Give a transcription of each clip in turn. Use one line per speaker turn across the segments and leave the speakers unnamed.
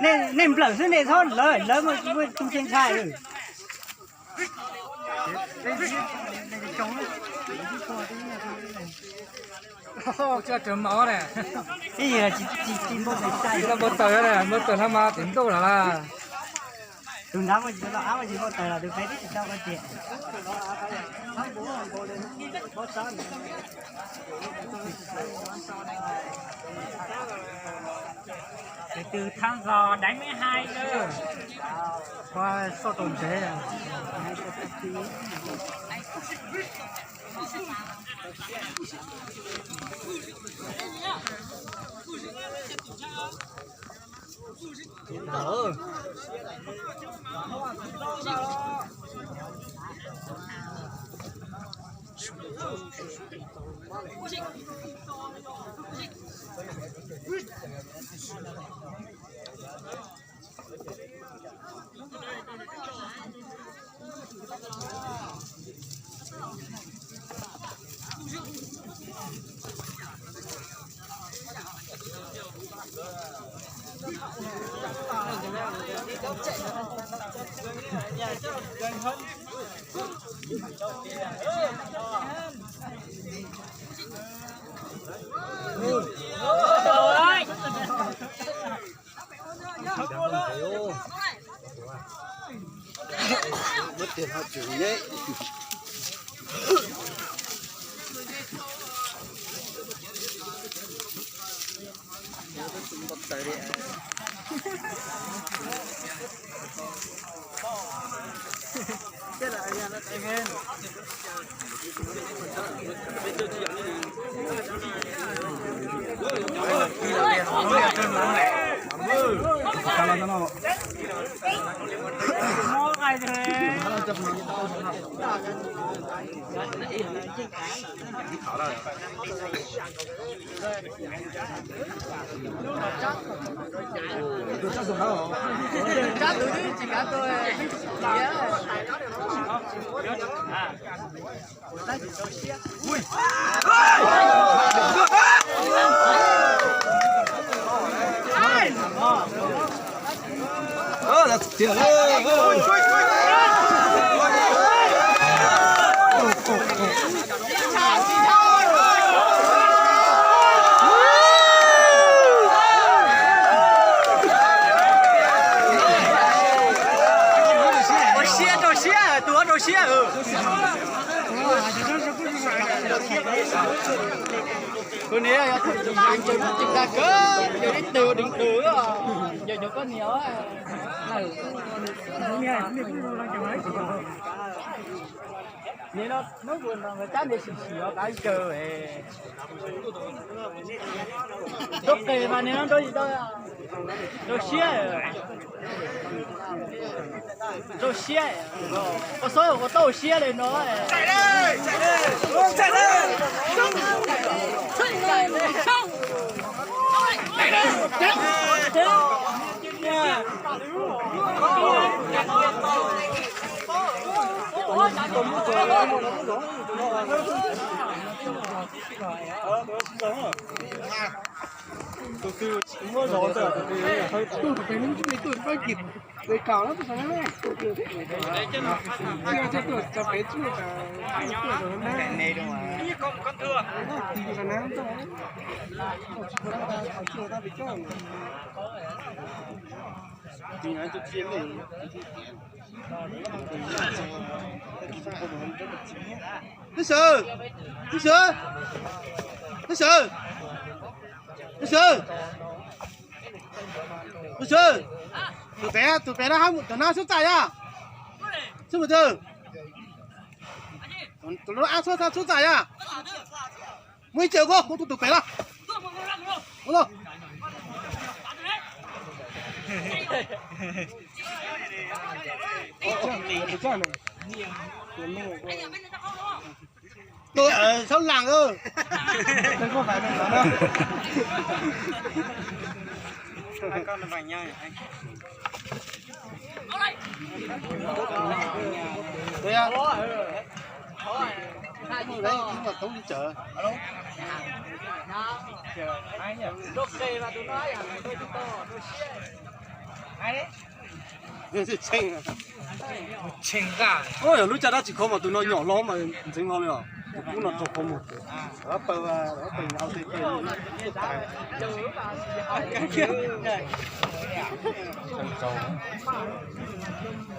nên lỡ xuống đây thôi lỡ mà tung trên khai rồi
chưa trộm máu này.
cái gì là chỉ một cái sai
là một tờ này, một tờ tham ma tính đâu là.
đừng nắm mà chỉ có áo mà chỉ có tờ là được thấy đấy sao cái chuyện
từ tháng gò đánh 12 cơ
qua sau tuần thế à đỡ
mất tiền họ chửi đấy. Bắt tay đi.
cái là nhà nó tay hen
Chắc tôi chỉ cả tôi. Là tiền con này là chúng ta có giờ đi từ đừng từ giờ nó có nhiều nên nó buồn là người ta để xì cái cờ ấy tốt kề mà nếu đôi đôi xía có số có tàu xía này nó chạy đây chạy đây tôi mua rồi tôi phải nâng cái tôi phải kịp để cào nó phải nè tôi cho bé chú là này đâu mà như con thưa thì là nắng thôi chưa ta bị cho thì nói tôi chiến này nó sợ nó sợ nó sợ nó sợ nó sợ tụi bé nó không tụi nó xuất tài à xuất một từ tụi nó ăn xuất tài à 没见过，我都白了，我走。tôi ở sau làng ơ đây không phải là đâu hai con là vành nhau anh đây à đấy nhưng mà không đi chợ chờ ai nhỉ đốt kê và tôi nói à tôi to tôi xe
Nên thì chênh à.
Chênh cả.
Ôi, lúc cha đã chỉ có mà tụi nó nhỏ lắm mà chính ngon rồi. Cũng là thuộc có một. Đó bờ đó bình ao thì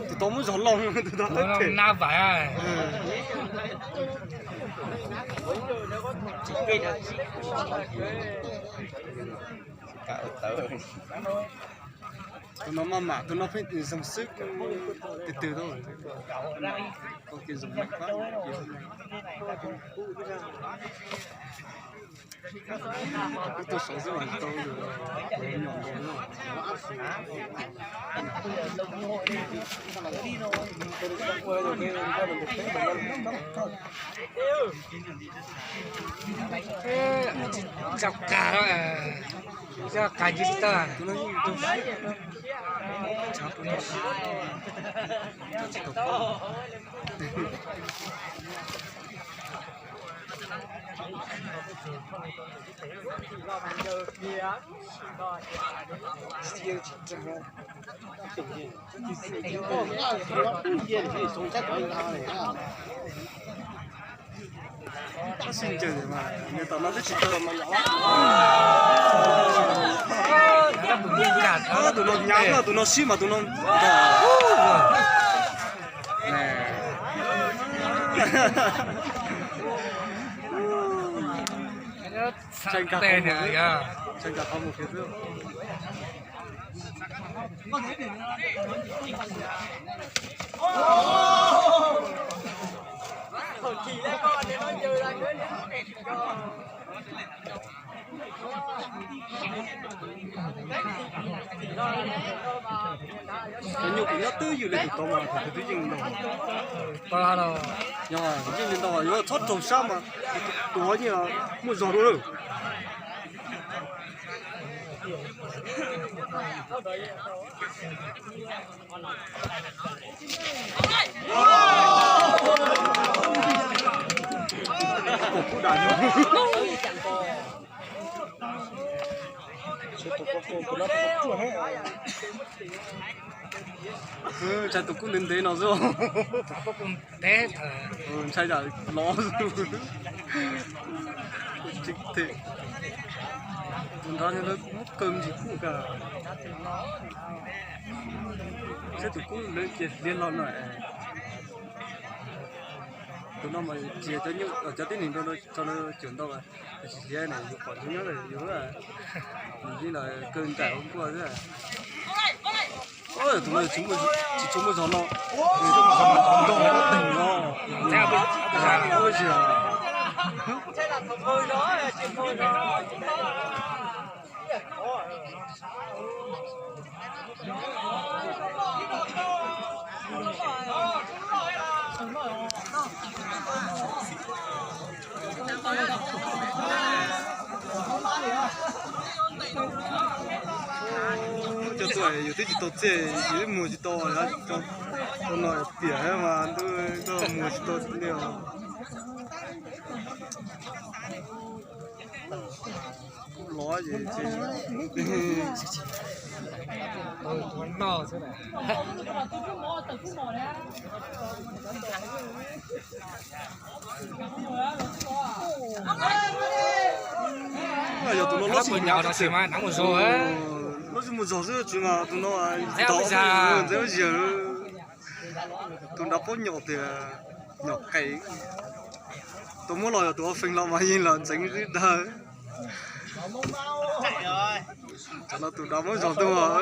thì tôi muốn gió lông từ đó tới
Nó na phải à.
Tụi nó mà tụi nó phải dùng sức từ từ thôi. Có kia dùng mạnh quá. Tôi sống rất là tốt rồi. Nhỏ
Chọc cả đó à. Cho cả gì ta.
tụi nó chọc tụi nó. Xin chào mà, người ta nói chỉ tao mà nhỏ. Tụi nó nhám là tụi nó xí mà tụi nó. Nè.
Tranh cả tên này à.
Tranh cả không một phía trước. Cái nhục nó tưอยู่เลยตัวมาแต่ตัวจริงเนาะ
Có đâu.
nhưng mà cái jing nó nó thoát trồng sao màตัวเนี่ยมันgiò rồi cổ cụ đàn chạy tụi cũng đến thế nó rồi
Có cũng thế thở.
chạy đã lo rồi chính thế tụi nó nó cơm gì cũng cả sẽ tụi cũng lên kia liên lon lại tụi nó mà chỉ cho những ở cho tí mình cho nó chuyển đâu mà chỉ này còn chúng nó là yếu là như là cơn trải hôm qua thế à ôi tụi nó chúng nó gió nó nó tỉnh nó
Theo bây giờ
ôi trời cho tuổiอยู่ที่จิตโตเจอยู่ที่หมู่จิตโตแล้วตัวหน่อยเปียกมาด้วยก็หมู่จิตโตเดียวร้อยอยู่จริง
no thế này.
giờ tụi nó
Nó bị nhào nó xì mà nắng một số á.
nó chỉ một giò sữa chứ mà tụi nó
Theo bây giờ.
dễ giờ tụi nó có nhọt thì nhọt cày tụi muốn lòi tụi nó phình lòng mà nhìn là tránh cái đời cho nó tụi nó mới giò tụi nó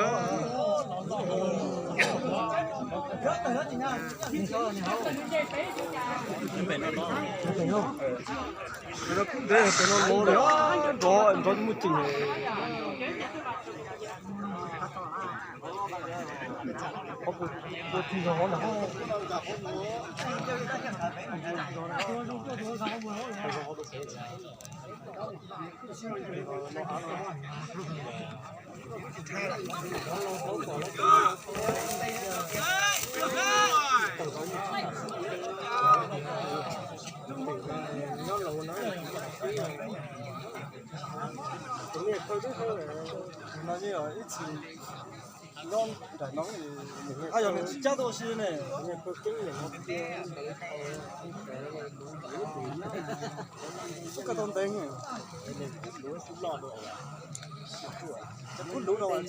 đây là tụi nó lố đấy có một chỉnh có thì nó là nó như ở ít non đại nóng ai giờ mình chắc tôi xin này cái tôm tinh này cũng đủ rồi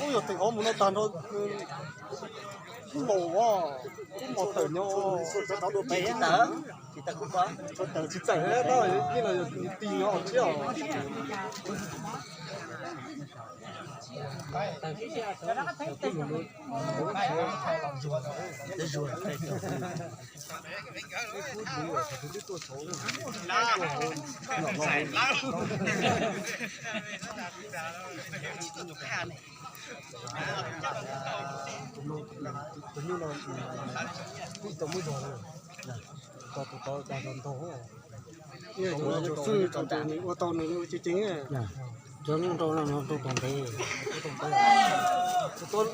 ôi giờ tình ông muốn nó tàn thôi mồ quá cũng một tờ nhau
Bé tớ thì tớ cũng có.
tờ chỉ chạy đấy đó như là tiền họ chứ có đa phần thôi như là sư chọn chọn ô tô này chỉ chính này
giống tôi là nó tôi còn thấy
tôi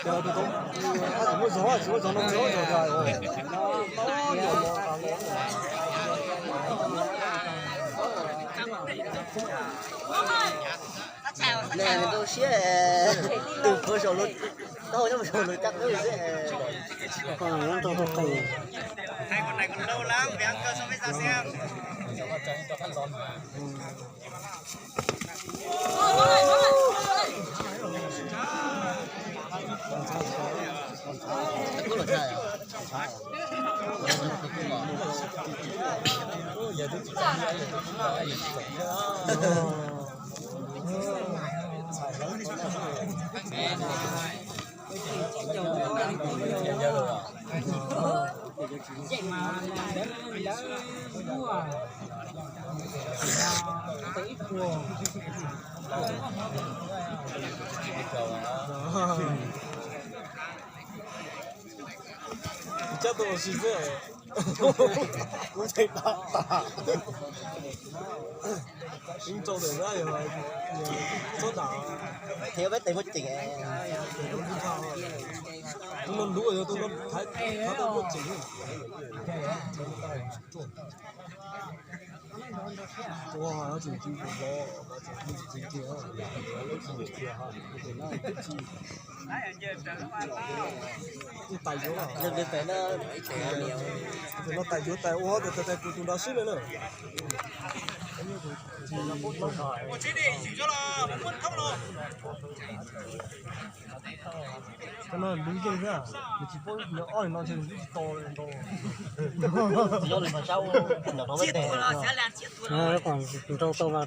giờ tôi cũng mua gió nó gió rồi
Nè tôi sẽ từ cơ sở luôn. Tôi nó một rồi chắc tôi sẽ
còn nó tôi không thấy
Hai con này còn lâu lắm, bé ăn cơm xong mới ra xem.
cũng là sai à?
chắc tôi xin thế cũng thấy tạ nhưng cho được ra rồi số tạ
Theo biết tiền mất tiền
tôi luôn đúng rồi tôi luôn thấy tôi mất chính哇，有條豬骨咯，有條豬骨啊，有條豬哈，你大咗啦，
nhưng đến phải nó
thì nó đại咗大，我就在古東大師嚟了。
我这里醒着了，我们看了。
咁啊，你嘅啫，你只不過你愛拿錢你多人多。
chỉ do mình mà sau nó có vấn đề.
nó còn tôi là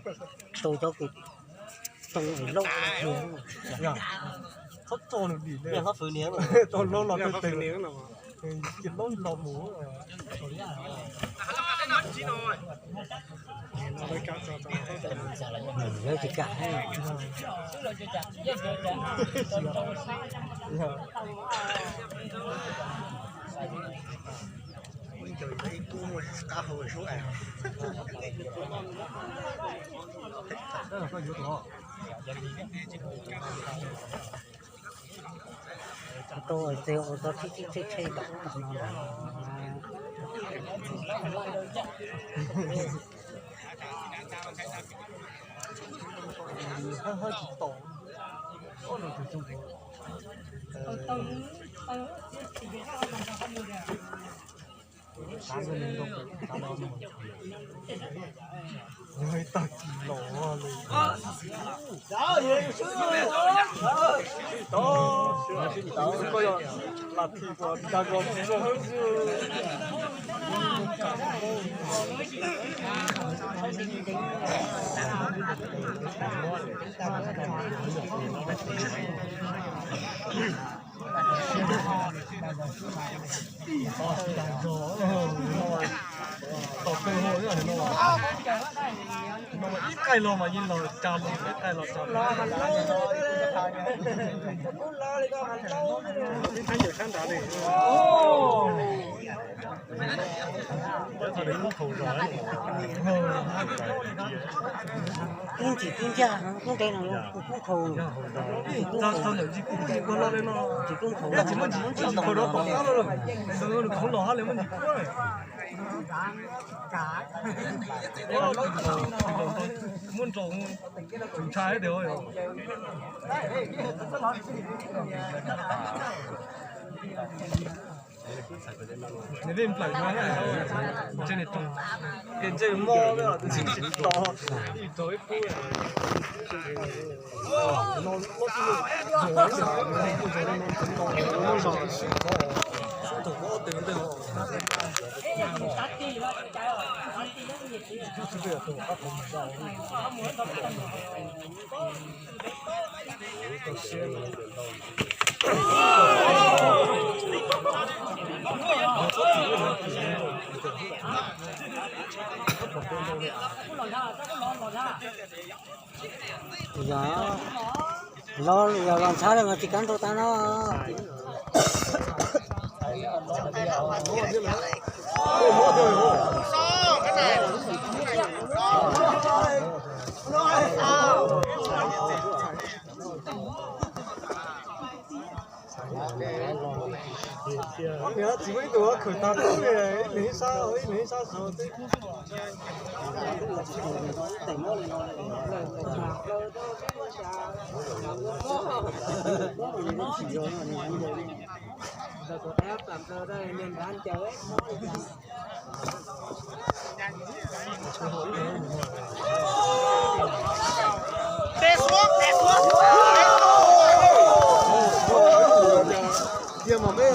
tôi cho cái tôi ở lâu
呀，เขาโจนดีเลย
Nhưng nó phơi nến rồi.
ตอนเราเราเป็นเต็งเลี้ยงหรอกินล้มหลอดหมูไปกัดจ่อ
nó chỉ cả tôi ở rượu tôi thích đó
hơi chỉ tổ có được từ chung người ta chỉ lỗ rồi đó coi rồi là thì của ta còn chưa hơn ít cây lo mà nhìn lo chào lo ít cây lo chào lo mà lo cũng lo đi con hành lâu đi thấy nhiều khán giả đi thời điểm nó khổ rồi
cũng chỉ cũng cha cũng cái nào cũng khổ
sao nữa chỉ cũng có lo lên nó
chỉ cũng khổ
chỉ khổ đó bỏ nó rồi nó khổ lo hết lên mình cả muốn 分钟，警察掉哟。你邊唔嚟咩？即係仲，跟住摸咩？都先到，呢度一杯。
Dạ, lo giờ làm sao để mà chỉ cắn tôi ta nó.
Nhớ chỉ mấy đứa khởi tạt cũng về lấy sao rồi đấy.
Té xuống.
Kia mà mấy à.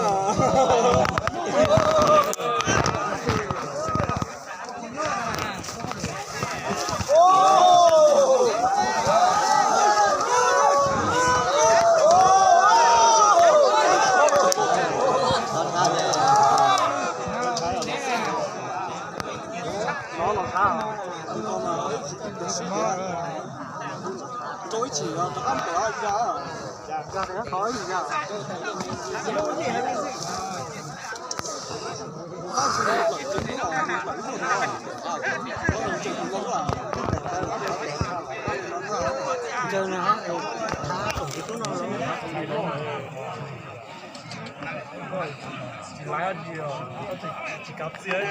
Tối chỉ là ăn của anh ra thì nó khói gì nhá.
Chơi nó hát rồi, thả tổng cái nó
lái ăn gì à? Chỉ cặp gì ấy.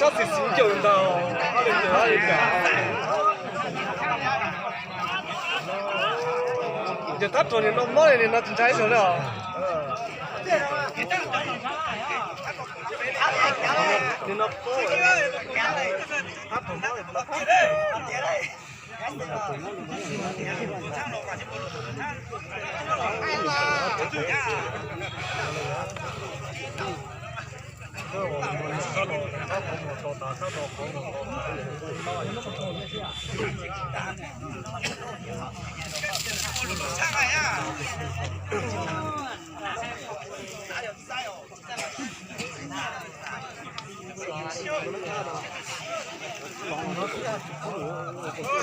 Sao xịt xịt kiểu đâu? Ai được cả. Giờ tắt rồi thì nó mới thì nó chỉ cháy rồi đó. Thì nó cố tắt rồi mới nó tắt.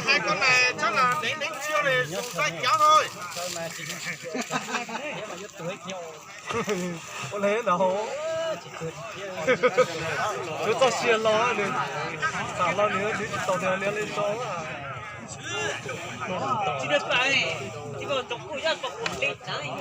Hai con này chắc là đến chiều này dùng tay kéo thôi.
Con lấy đâu? Cứ tao xiên lo đi. Sao lo nữa đi tao theo lên số à.
Chỉ được phải, chỉ có tổng của gia tộc ổn định đó nhỉ.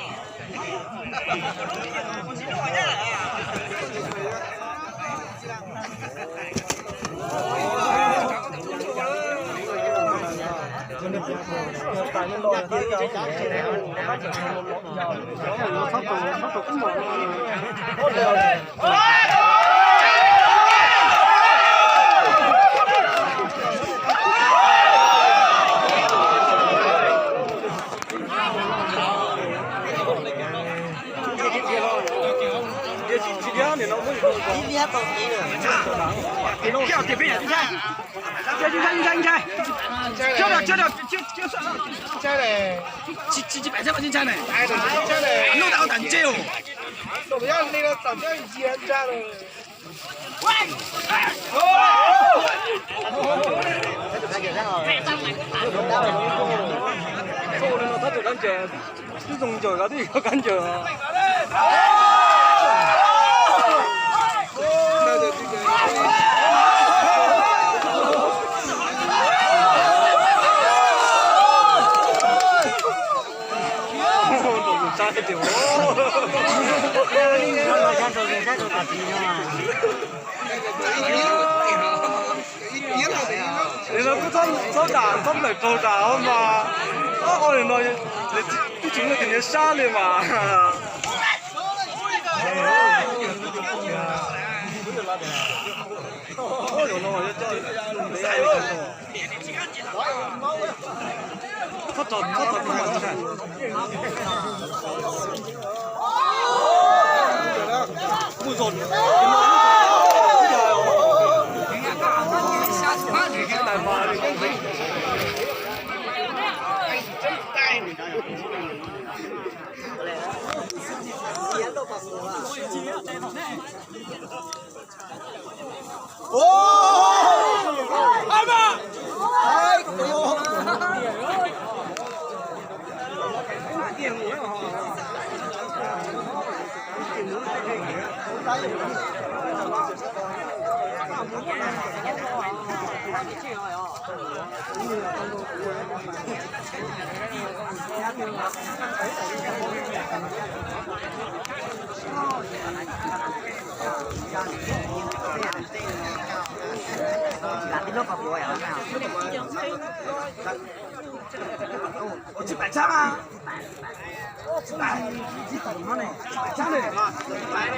跳点飞眼，你看，你看，跳了，就算了，真嘞，几百千块钱真嘞，真嘞，弄到胆接哦，怎么样？那个胆叫烟真嘞，喂，
他就感觉，这种就有点感觉。điều
nó ra rồi cả gì nữa
thì nó cứ xong đàn xong lại cầu đảo mà ôi nó cái chúng nó thì nó xa lên mà ôi nó nói cho thoát không mà thế này ui dồn
我去摆枪啊！来，你怎么呢？摆枪的嘛，摆的。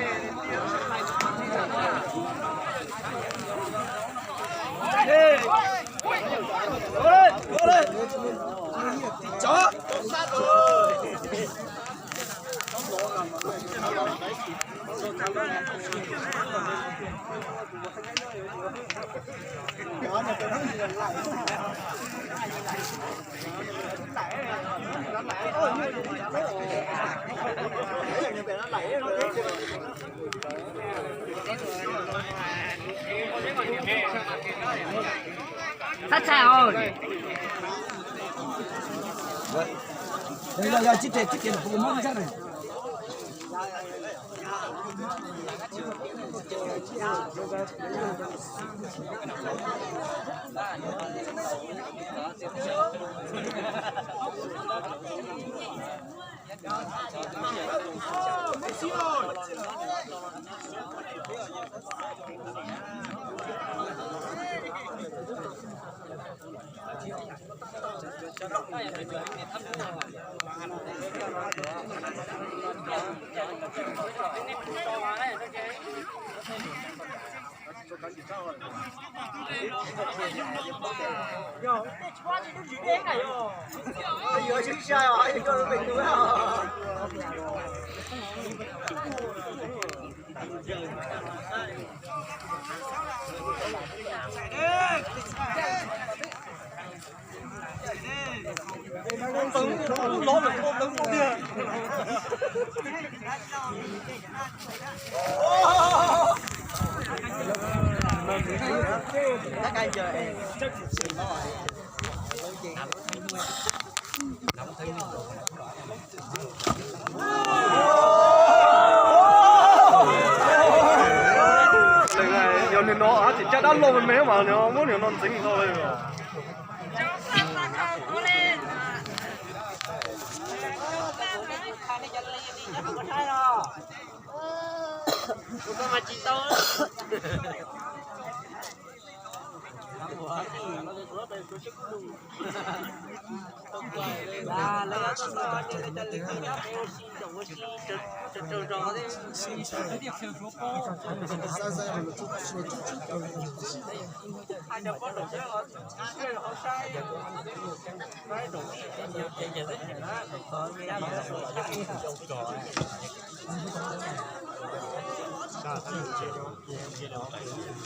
过来，走。
Thắt sao rồi.
Đây, chích tiền phụ món chắc này.
giờ nên nó chỉ chắc đã lâu mình mấy mà nó muốn nó dính thôi rồi.
Mà chị to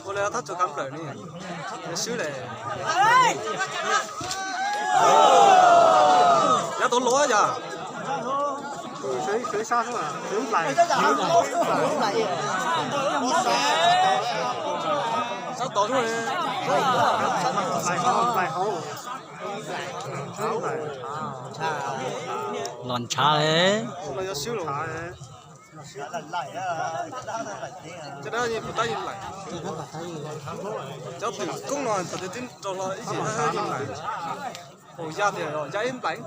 我来他做干不了呢，你收嘞。要多攞一日。水沙是吧？水嚟。收到咗你。
lòn chả đấy
hôm nay xíu rồi cho đó gì phải gì lại cho từ công đoàn thật tin cho nó ý gì đó gì lại ồ ra thì rồi ra em đánh